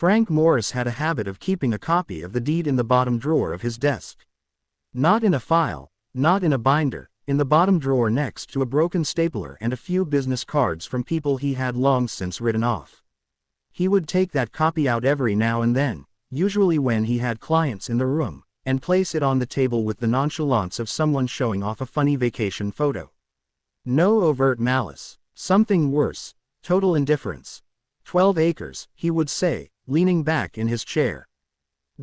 Frank Morris had a habit of keeping a copy of the deed in the bottom drawer of his desk. Not in a file, not in a binder, in the bottom drawer next to a broken stapler and a few business cards from people he had long since written off. He would take that copy out every now and then, usually when he had clients in the room, and place it on the table with the nonchalance of someone showing off a funny vacation photo. No overt malice, something worse, total indifference. 12 acres, he would say, leaning back in his chair.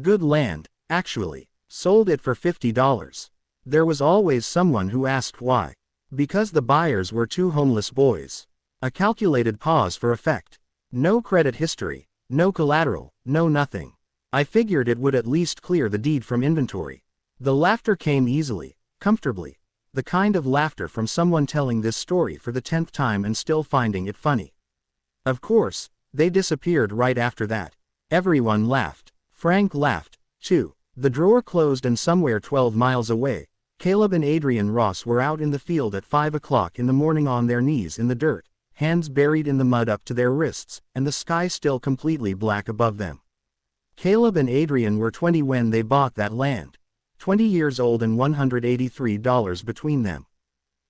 Good land, actually. Sold it for $50. There was always someone who asked why. Because the buyers were two homeless boys. A calculated pause for effect. No credit history, no collateral, no nothing. I figured it would at least clear the deed from inventory. The laughter came easily, comfortably. The kind of laughter from someone telling this story for the 10th time and still finding it funny. Of course, they disappeared right after that. Everyone laughed. Frank laughed, too. The drawer closed and somewhere 12 miles away, Caleb and Adrian Ross were out in the field at 5 o'clock in the morning on their knees in the dirt, hands buried in the mud up to their wrists, and the sky still completely black above them. Caleb and Adrian were 20 when they bought that land. 20 years old and $183 between them.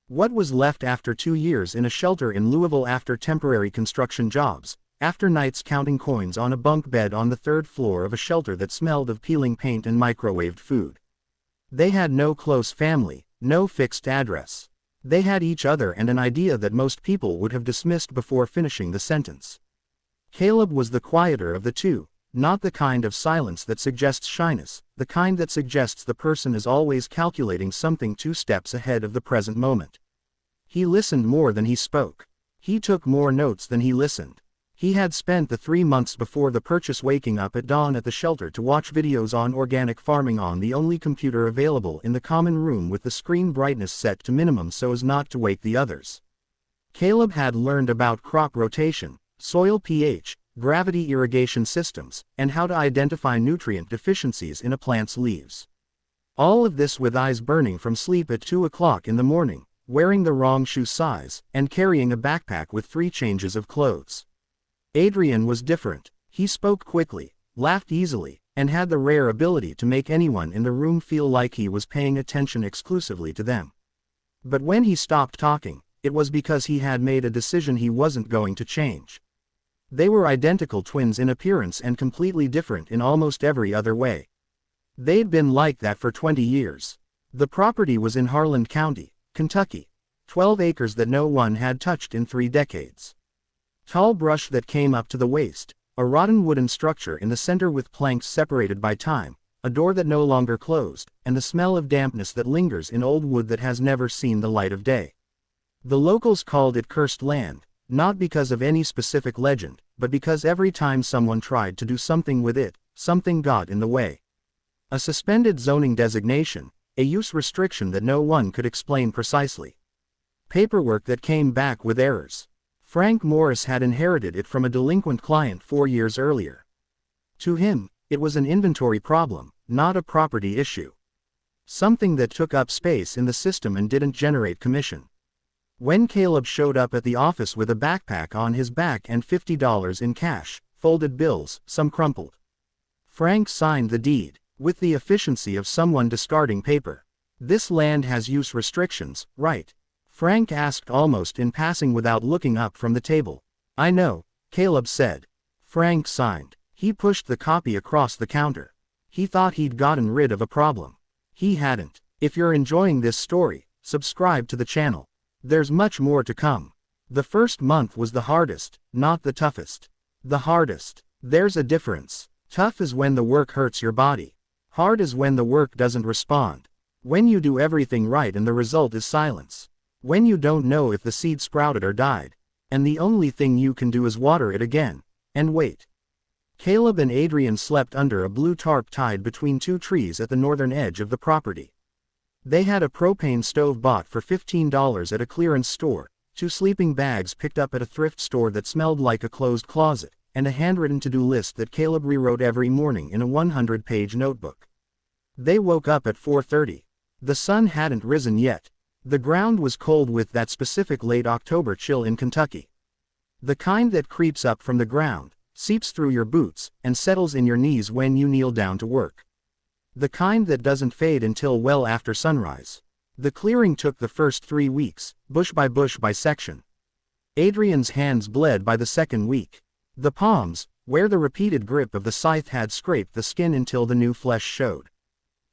What was left after 2 years in a shelter in Louisville after temporary construction jobs, after nights counting coins on a bunk bed on the 3rd floor of a shelter that smelled of peeling paint and microwaved food. They had no close family, no fixed address. They had each other and an idea that most people would have dismissed before finishing the sentence. Caleb was the quieter of the two, not the kind of silence that suggests shyness, the kind that suggests the person is always calculating something 2 steps ahead of the present moment. He listened more than he spoke. He took more notes than he listened. He had spent the 3 months before the purchase waking up at dawn at the shelter to watch videos on organic farming on the only computer available in the common room with the screen brightness set to minimum so as not to wake the others. Caleb had learned about crop rotation, soil pH, gravity irrigation systems, and how to identify nutrient deficiencies in a plant's leaves. All of this with eyes burning from sleep at 2 o'clock in the morning, wearing the wrong shoe size, and carrying a backpack with 3 changes of clothes. Adrian was different. He spoke quickly, laughed easily, and had the rare ability to make anyone in the room feel like he was paying attention exclusively to them. But when he stopped talking, it was because he had made a decision he wasn't going to change. They were identical twins in appearance and completely different in almost every other way. They'd been like that for 20 years. The property was in Harlan County, Kentucky. 12 acres that no one had touched in 3 decades. Tall brush that came up to the waist, a rotten wooden structure in the center with planks separated by time, a door that no longer closed, and the smell of dampness that lingers in old wood that has never seen the light of day. The locals called it cursed land, not because of any specific legend, but because every time someone tried to do something with it, something got in the way. A suspended zoning designation, a use restriction that no one could explain precisely. Paperwork that came back with errors. Frank Morris had inherited it from a delinquent client 4 years earlier. To him, it was an inventory problem, not a property issue. Something that took up space in the system and didn't generate commission. When Caleb showed up at the office with a backpack on his back and $50 in cash, folded bills, some crumpled, Frank signed the deed, with the efficiency of someone discarding paper. "This land has use restrictions, right?" Frank asked almost in passing without looking up from the table. "I know," Caleb said. Frank signed. He pushed the copy across the counter. He thought he'd gotten rid of a problem. He hadn't. If you're enjoying this story, subscribe to the channel. There's much more to come. The first month was the hardest, not the toughest. The hardest. There's a difference. Tough is when the work hurts your body. Hard is when the work doesn't respond. When you do everything right and the result is silence. When you don't know if the seed sprouted or died. And the only thing you can do is water it again. And wait. Caleb and Adrian slept under a blue tarp tied between 2 trees at the northern edge of the property. They had a propane stove bought for $15 at a clearance store, 2 sleeping bags picked up at a thrift store that smelled like a closed closet, and a handwritten to-do list that Caleb rewrote every morning in a 100-page notebook. They woke up at 4:30. The sun hadn't risen yet. The ground was cold with that specific late October chill in Kentucky. The kind that creeps up from the ground, seeps through your boots, and settles in your knees when you kneel down to work. The kind that doesn't fade until well after sunrise. The clearing took the first 3 weeks, bush by section. Adrian's hands bled by the second week. The palms, where the repeated grip of the scythe had scraped the skin until the new flesh showed.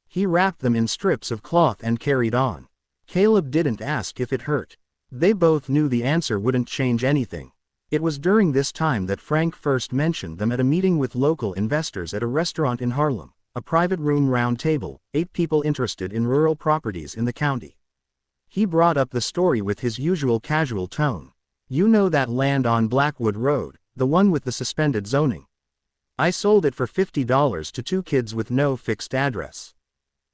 He wrapped them in strips of cloth and carried on. Caleb didn't ask if it hurt. They both knew the answer wouldn't change anything. It was during this time that Frank first mentioned them at a meeting with local investors at a restaurant in Harlem, a private room round table, 8 people interested in rural properties in the county. He brought up the story with his usual casual tone. "You know that land on Blackwood Road, the one with the suspended zoning? I sold it for $50 to 2 kids with no fixed address."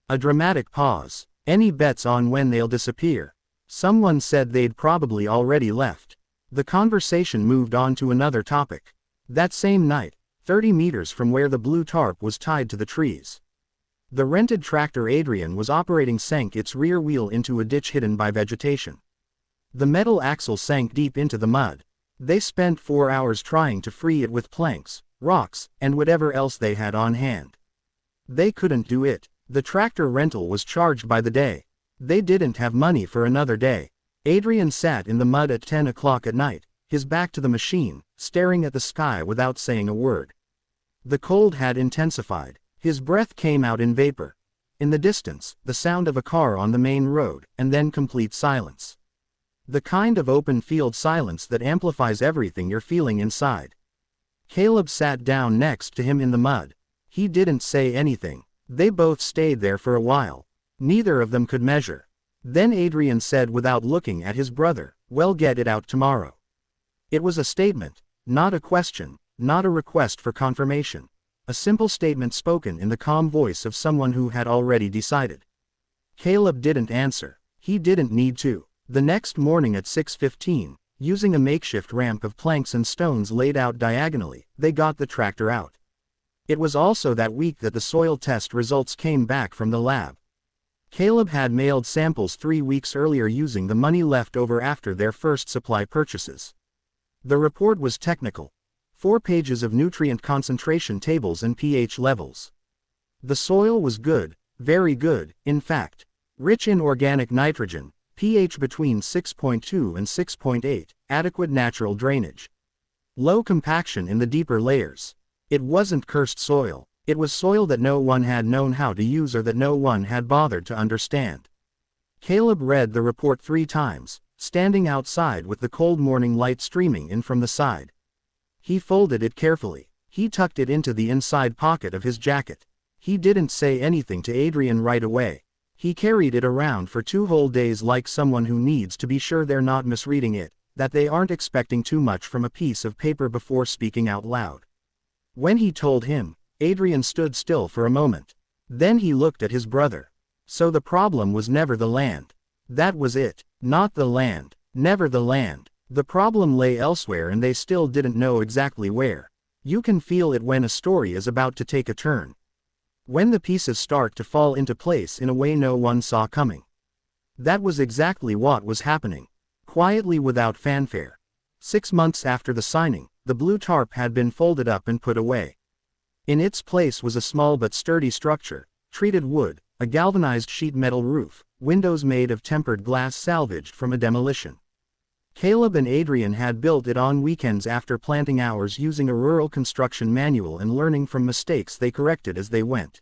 A dramatic pause. "Any bets on when they'll disappear?" Someone said they'd probably already left. The conversation moved on to another topic. That same night, 30 meters from where the blue tarp was tied to the trees, the rented tractor Adrian was operating sank its rear wheel into a ditch hidden by vegetation. The metal axle sank deep into the mud. They spent 4 hours trying to free it with planks, rocks, and whatever else they had on hand. They couldn't do it. The tractor rental was charged by the day. They didn't have money for another day. Adrian sat in the mud at 10 o'clock at night, his back to the machine, staring at the sky without saying a word. The cold had intensified. His breath came out in vapor. In the distance, the sound of a car on the main road, and then complete silence. The kind of open field silence that amplifies everything you're feeling inside. Caleb sat down next to him in the mud. He didn't say anything. They both stayed there for a while. Neither of them could measure. Then Adrian said without looking at his brother, "Well, get it out tomorrow." It was a statement, not a question, not a request for confirmation. A simple statement spoken in the calm voice of someone who had already decided. Caleb didn't answer. He didn't need to. The next morning at 6:15, using a makeshift ramp of planks and stones laid out diagonally, they got the tractor out. It was also that week that the soil test results came back from the lab. Caleb had mailed samples 3 weeks earlier using the money left over after their first supply purchases. The report was technical. 4 pages of nutrient concentration tables and pH levels. The soil was good, very good, in fact. Rich in organic nitrogen, pH between 6.2 and 6.8, adequate natural drainage. Low compaction in the deeper layers. It wasn't cursed soil. It was soil that no one had known how to use or that no one had bothered to understand. Caleb read the report 3 times, standing outside with the cold morning light streaming in from the side. He folded it carefully. He tucked it into the inside pocket of his jacket. He didn't say anything to Adrian right away. He carried it around for 2 whole days like someone who needs to be sure they're not misreading it, that they aren't expecting too much from a piece of paper before speaking out loud. When he told him, Adrian stood still for a moment. Then he looked at his brother. So the problem was never the land. That was it. Not the land. Never the land. The problem lay elsewhere and they still didn't know exactly where. You can feel it when a story is about to take a turn. When the pieces start to fall into place in a way no one saw coming. That was exactly what was happening. Quietly without fanfare. 6 months after the signing, the blue tarp had been folded up and put away. In its place was a small but sturdy structure, treated wood, a galvanized sheet metal roof, windows made of tempered glass salvaged from a demolition. Caleb and Adrian had built it on weekends after planting hours using a rural construction manual and learning from mistakes they corrected as they went.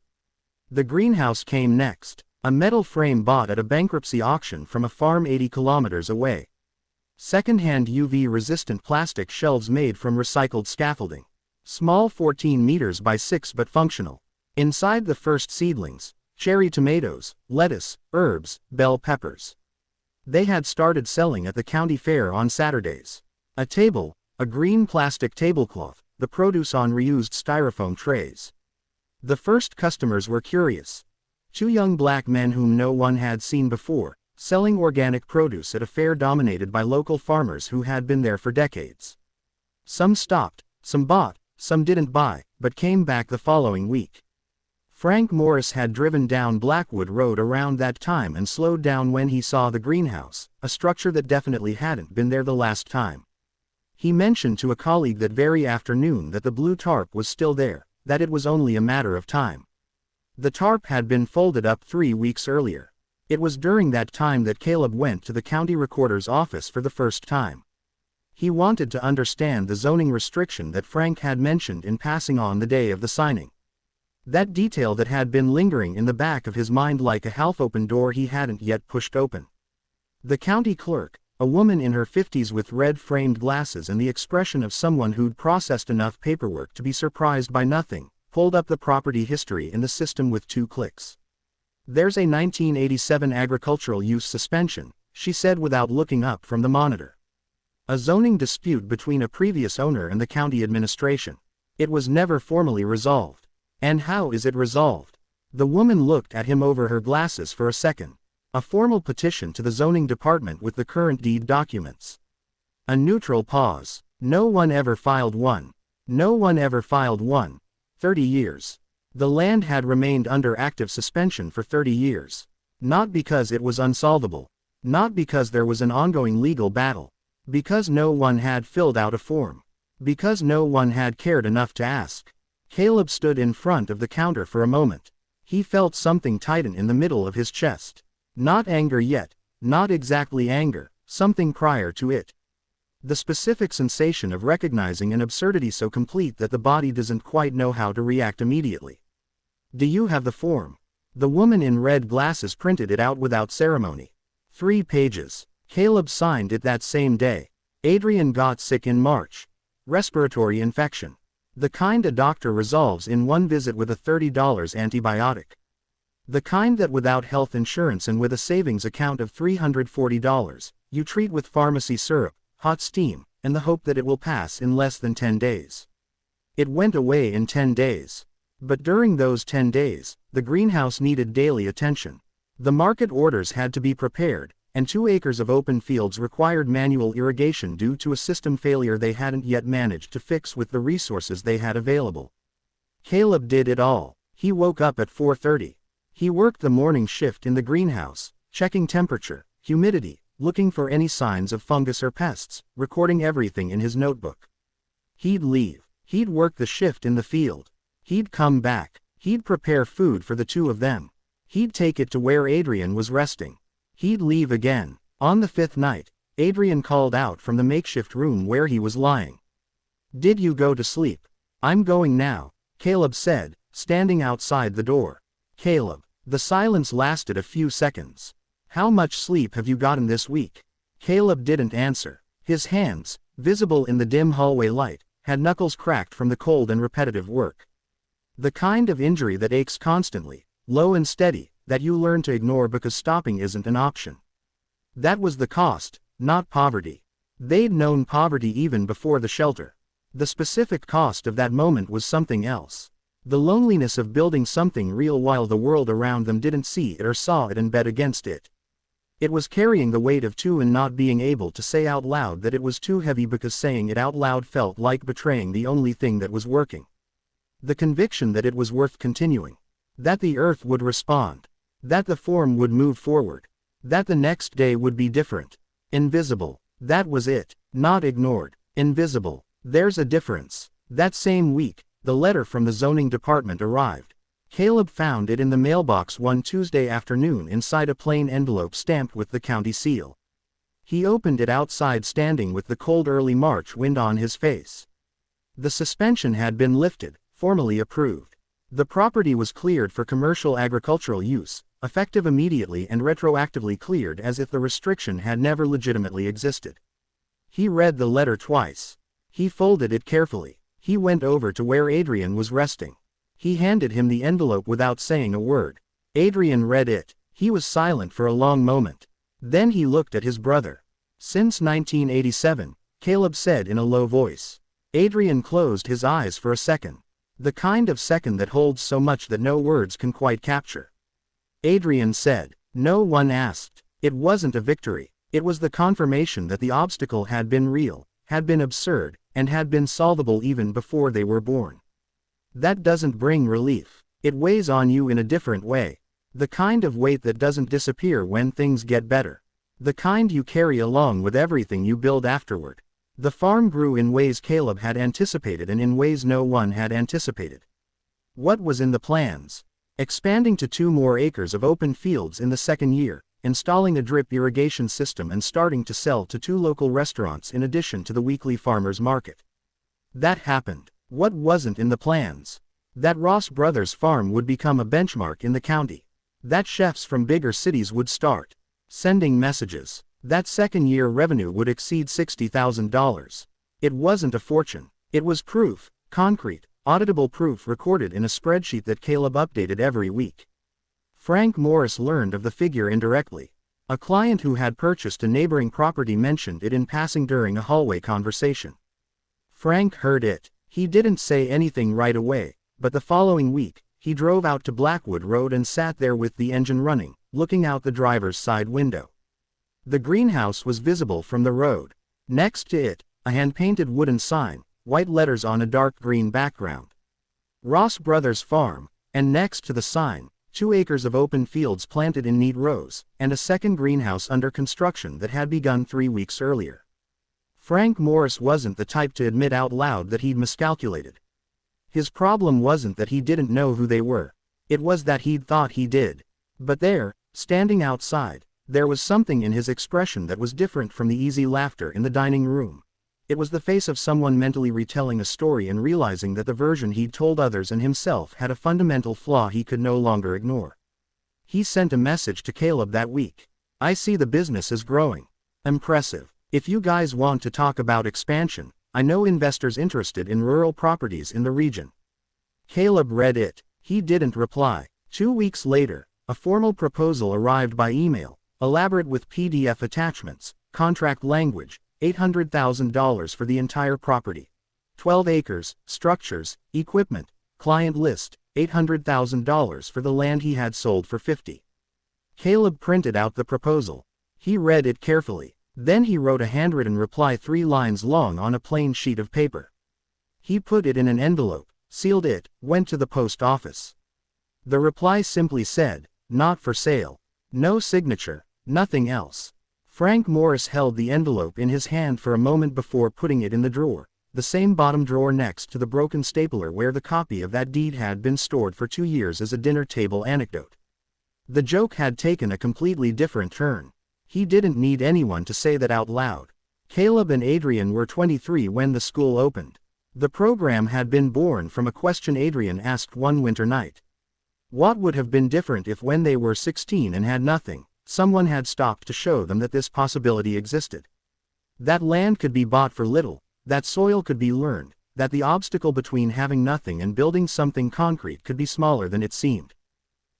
The greenhouse came next, a metal frame bought at a bankruptcy auction from a farm 80 kilometers away. Second-hand UV-resistant plastic shelves made from recycled scaffolding. Small 14 meters by 6 but functional. Inside the first seedlings, cherry tomatoes, lettuce, herbs, bell peppers. They had started selling at the county fair on Saturdays. A table, a green plastic tablecloth, the produce on reused styrofoam trays. The first customers were curious. 2 young black men whom no one had seen before, selling organic produce at a fair dominated by local farmers who had been there for decades. Some stopped, some bought, some didn't buy, but came back the following week. Frank Morris had driven down Blackwood Road around that time and slowed down when he saw the greenhouse, a structure that definitely hadn't been there the last time. He mentioned to a colleague that very afternoon that the blue tarp was still there, that it was only a matter of time. The tarp had been folded up 3 weeks earlier. It was during that time that Caleb went to the county recorder's office for the first time. He wanted to understand the zoning restriction that Frank had mentioned in passing on the day of the signing. That detail that had been lingering in the back of his mind like a half-open door he hadn't yet pushed open. The county clerk, a woman in her 50s with red-framed glasses and the expression of someone who'd processed enough paperwork to be surprised by nothing, pulled up the property history in the system with 2 clicks. "There's a 1987 agricultural use suspension," she said without looking up from the monitor. "A zoning dispute between a previous owner and the county administration. It was never formally resolved." "And how is it resolved?" The woman looked at him over her glasses for a second. "A formal petition to the zoning department with the current deed documents." A neutral pause. "No one ever filed one. No one ever filed one. 30 years. The land had remained under active suspension for 30 years. Not because it was unsolvable. Not because there was an ongoing legal battle. Because no one had filled out a form. Because no one had cared enough to ask." Caleb stood in front of the counter for a moment. He felt something tighten in the middle of his chest. Not anger yet, not exactly anger, something prior to it. The specific sensation of recognizing an absurdity so complete that the body doesn't quite know how to react immediately. "Do you have the form?" The woman in red glasses printed it out without ceremony. 3 pages. Caleb signed it that same day. Adrian got sick in March. Respiratory infection. The kind a doctor resolves in one visit with a $30 antibiotic. The kind that without health insurance and with a savings account of $340, you treat with pharmacy syrup, hot steam, and the hope that it will pass in less than 10 days. It went away in 10 days. But during those 10 days, the greenhouse needed daily attention. The market orders had to be prepared, and 2 acres of open fields required manual irrigation due to a system failure they hadn't yet managed to fix with the resources they had available. Caleb did it all. He woke up at 4:30. He worked the morning shift in the greenhouse, checking temperature, humidity, looking for any signs of fungus or pests, recording everything in his notebook. He'd leave. He'd work the shift in the field. He'd come back. He'd prepare food for the 2 of them. He'd take it to where Adrian was resting. He'd leave again. On the 5th night, Adrian called out from the makeshift room where he was lying. "Did you go to sleep?" "I'm going now," Caleb said, standing outside the door. "Caleb." The silence lasted a few seconds. "How much sleep have you gotten this week?" Caleb didn't answer. His hands, visible in the dim hallway light, had knuckles cracked from the cold and repetitive work. The kind of injury that aches constantly, low and steady, that you learn to ignore because stopping isn't an option. That was the cost, not poverty. They'd known poverty even before the shelter. The specific cost of that moment was something else. The loneliness of building something real while the world around them didn't see it or saw it and bet against it. It was carrying the weight of 2 and not being able to say out loud that it was too heavy because saying it out loud felt like betraying the only thing that was working. The conviction that it was worth continuing. That the earth would respond. That the form would move forward. That the next day would be different. Invisible. That was it. Not ignored. Invisible. There's a difference. That same week, the letter from the zoning department arrived. Caleb found it in the mailbox one Tuesday afternoon inside a plain envelope stamped with the county seal. He opened it outside standing with the cold early March wind on his face. The suspension had been lifted, formally approved. The property was cleared for commercial agricultural use, effective immediately and retroactively cleared as if the restriction had never legitimately existed. He read the letter twice. He folded it carefully. He went over to where Adrian was resting. He handed him the envelope without saying a word. Adrian read it. He was silent for a long moment. Then he looked at his brother. "Since 1987, Caleb said in a low voice. Adrian closed his eyes for a second. The kind of second that holds so much that no words can quite capture. Adrian said, "No one asked." It wasn't a victory. It was the confirmation that the obstacle had been real, had been absurd, and had been solvable even before they were born. That doesn't bring relief. It weighs on you in a different way. The kind of weight that doesn't disappear when things get better. The kind you carry along with everything you build afterward. The farm grew in ways Caleb had anticipated and in ways no one had anticipated. What was in the plans? Expanding to 2 more acres of open fields in the second year, installing a drip irrigation system and starting to sell to 2 local restaurants in addition to the weekly farmers market. That happened. What wasn't in the plans? That Ross Brothers farm would become a benchmark in the county. That chefs from bigger cities would start sending messages. That second-year revenue would exceed $60,000. It wasn't a fortune. It was proof, concrete, auditable proof recorded in a spreadsheet that Caleb updated every week. Frank Morris learned of the figure indirectly. A client who had purchased a neighboring property mentioned it in passing during a hallway conversation. Frank heard it. He didn't say anything right away, but the following week, he drove out to Blackwood Road and sat there with the engine running, looking out the driver's side window. The greenhouse was visible from the road. Next to it, a hand-painted wooden sign, white letters on a dark green background. Ross Brothers Farm, and next to the sign, 2 acres of open fields planted in neat rows, and a second greenhouse under construction that had begun 3 weeks earlier. Frank Morris wasn't the type to admit out loud that he'd miscalculated. His problem wasn't that he didn't know who they were. It was that he'd thought he did. But there, standing outside, there was something in his expression that was different from the easy laughter in the dining room. It was the face of someone mentally retelling a story and realizing that the version he'd told others and himself had a fundamental flaw he could no longer ignore. He sent a message to Caleb that week. "I see the business is growing. Impressive. If you guys want to talk about expansion, I know investors interested in rural properties in the region." Caleb read it. He didn't reply. 2 weeks later, a formal proposal arrived by email, elaborate with PDF attachments, contract language, $800,000 for the entire property. 12 acres, structures, equipment, client list, $800,000 for the land he had sold for $50,000. Caleb printed out the proposal. He read it carefully. Then he wrote a handwritten reply 3 lines long on a plain sheet of paper. He put it in an envelope, sealed it, went to the post office. The reply simply said, "Not for sale." No signature, nothing else. Frank Morris held the envelope in his hand for a moment before putting it in the drawer, the same bottom drawer next to the broken stapler where the copy of that deed had been stored for 2 years as a dinner table anecdote. The joke had taken a completely different turn. He didn't need anyone to say that out loud. Caleb and Adrian were 23 when the school opened. The program had been born from a question Adrian asked one winter night. What would have been different if when they were 16 and had nothing, someone had stopped to show them that this possibility existed? That land could be bought for little, that soil could be learned, that the obstacle between having nothing and building something concrete could be smaller than it seemed.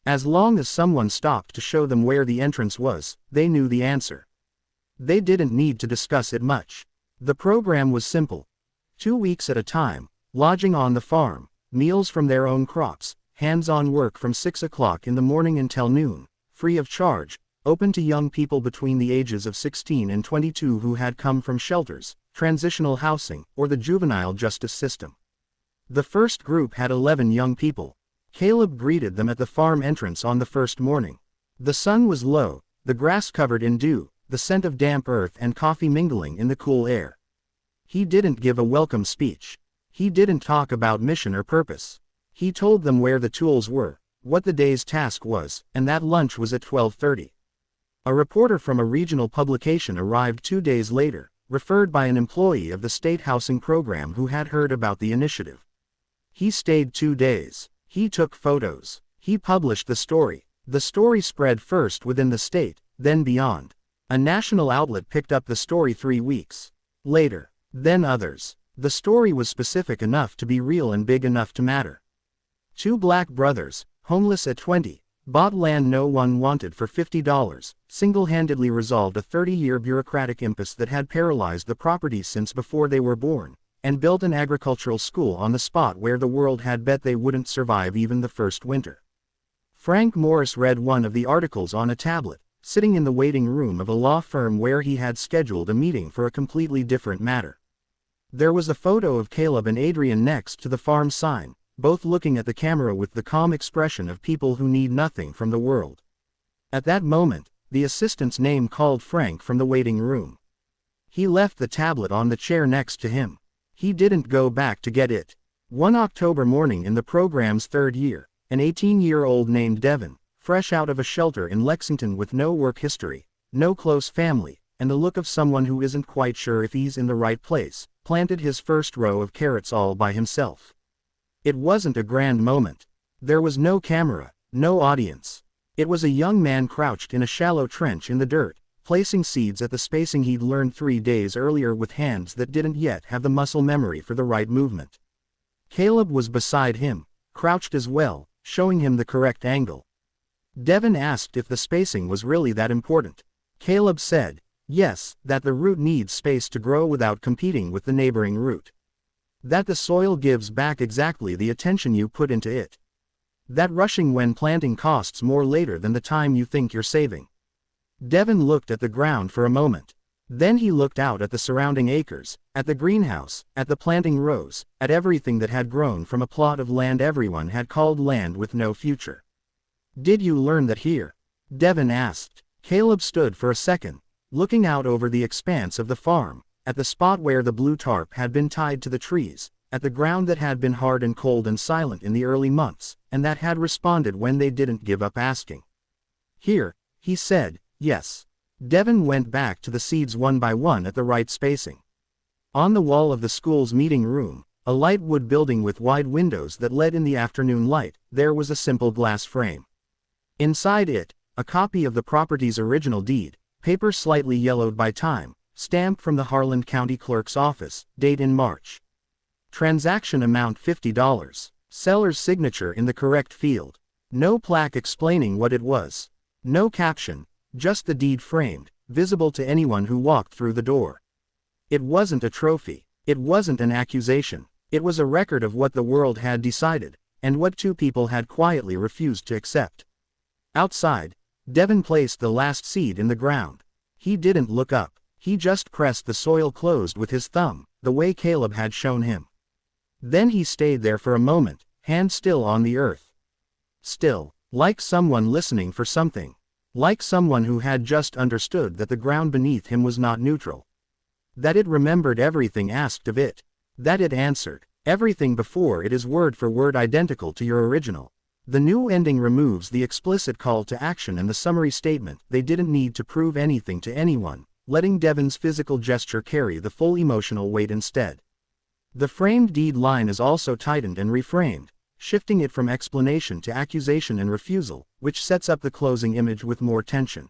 As long as someone stopped to show them where the entrance was, they knew the answer. They didn't need to discuss it much. The program was simple. 2 weeks at a time, lodging on the farm, meals from their own crops, hands-on work from 6 o'clock in the morning until noon, free of charge, open to young people between the ages of 16 and 22 who had come from shelters, transitional housing, or the juvenile justice system. The first group had 11 young people. Caleb greeted them at the farm entrance on the first morning. The sun was low, the grass covered in dew, the scent of damp earth and coffee mingling in the cool air. He didn't give a welcome speech. He didn't talk about mission or purpose. He told them where the tools were, what the day's task was, and that lunch was at 12:30. A reporter from a regional publication arrived 2 days later, referred by an employee of the state housing program who had heard about the initiative. He stayed 2 days. He took photos. He published the story. The story spread first within the state, then beyond. A national outlet picked up the story 3 weeks later. Then others. The story was specific enough to be real and big enough to matter. 2 black brothers, homeless at 20, bought land no one wanted for $50, single-handedly resolved a 30-year bureaucratic impasse that had paralyzed the property since before they were born, and built an agricultural school on the spot where the world had bet they wouldn't survive even the first winter. Frank Morris read one of the articles on a tablet, sitting in the waiting room of a law firm where he had scheduled a meeting for a completely different matter. There was a photo of Caleb and Adrian next to the farm sign, both looking at the camera with the calm expression of people who need nothing from the world. At that moment, the assistant's name called Frank from the waiting room. He left the tablet on the chair next to him. He didn't go back to get it. One October morning in the program's third year, an 18-year-old named Devin, fresh out of a shelter in Lexington with no work history, no close family, and the look of someone who isn't quite sure if he's in the right place, planted his first row of carrots all by himself. It wasn't a grand moment. There was no camera, no audience. It was a young man crouched in a shallow trench in the dirt, placing seeds at the spacing he'd learned 3 days earlier with hands that didn't yet have the muscle memory for the right movement. Caleb was beside him, crouched as well, showing him the correct angle. Devin asked if the spacing was really that important. Caleb said, yes, that the root needs space to grow without competing with the neighboring root. That the soil gives back exactly the attention you put into it. That rushing when planting costs more later than the time you think you're saving. Devin looked at the ground for a moment. Then he looked out at the surrounding acres, at the greenhouse, at the planting rows, at everything that had grown from a plot of land everyone had called land with no future. Did you learn that here? Devin asked. Caleb stood for a second, looking out over the expanse of the farm, at the spot where the blue tarp had been tied to the trees, at the ground that had been hard and cold and silent in the early months, and that had responded when they didn't give up asking. Here, he said, yes. Devin went back to the seeds one by one at the right spacing. On the wall of the school's meeting room, a light wood building with wide windows that let in the afternoon light, there was a simple glass frame. Inside it, a copy of the property's original deed, paper slightly yellowed by time, stamped from the Harlan County Clerk's office, date in March. Transaction amount $50. Seller's signature in the correct field. No plaque explaining what it was. No caption. Just the deed framed, visible to anyone who walked through the door. It wasn't a trophy. It wasn't an accusation. It was a record of what the world had decided, and what 2 people had quietly refused to accept. Outside, Devin placed the last seed in the ground. He didn't look up. He just pressed the soil closed with his thumb, the way Caleb had shown him. Then he stayed there for a moment, hand still on the earth. Still, like someone listening for something. Like someone who had just understood that the ground beneath him was not neutral. That it remembered everything asked of it. That it answered everything before it is word for word identical to your original. The new ending removes the explicit call to action and the summary statement they didn't need to prove anything to anyone, letting Devin's physical gesture carry the full emotional weight instead. The framed deed line is also tightened and reframed, shifting it from explanation to accusation and refusal, which sets up the closing image with more tension.